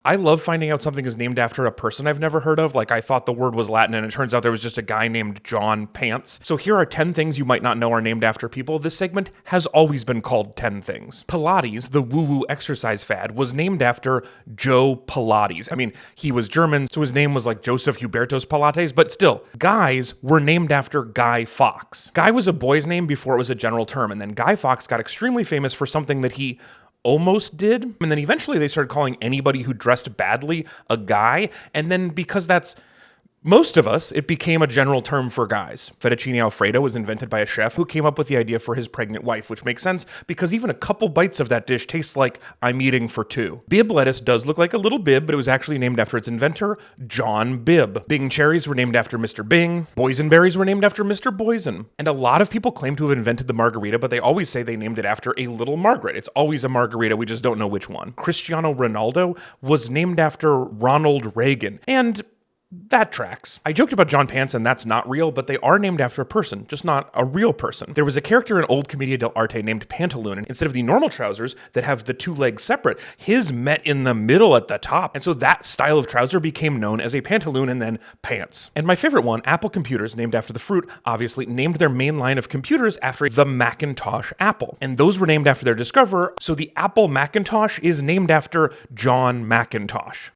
I love finding out something is named after a person I've never heard of. Like, I thought the word was Latin, and it turns out there was just a guy named John Pants. So here are 10 things you might not know are named after people. This segment has always been called 10 things. Pilates, the woo-woo exercise fad, was named after Joe Pilates. I mean, he was German, so his name was like Joseph Hubertus Pilates, but still, guys were named after Guy Fawkes. Guy was a boy's name before it was a general term, and then Guy Fawkes got extremely famous for something that he almost did. And then eventually they started calling anybody who dressed badly a guy. And then because that's most of us, it became a general term for guys. Fettuccine Alfredo was invented by a chef who came up with the idea for his pregnant wife, which makes sense because even a couple bites of that dish tastes like I'm eating for two. Bibb lettuce does look like a little bib, but it was actually named after its inventor, John Bibb. Bing cherries were named after Mr. Bing. Boysenberries were named after Mr. Boysen. And a lot of people claim to have invented the margarita, but they always say they named it after a little Margaret. It's always a margarita, we just don't know which one. Cristiano Ronaldo was named after Ronald Reagan. And that tracks. I joked about John Pants, and that's not real, but they are named after a person, just not a real person. There was a character in old Commedia dell'arte named Pantaloon, and instead of the normal trousers that have the two legs separate, his met in the middle at the top. And so that style of trouser became known as a pantaloon and then pants. And my favorite one, Apple Computers, named after the fruit, obviously named their main line of computers after the Macintosh Apple. And those were named after their discoverer, so the Apple Macintosh is named after John Macintosh.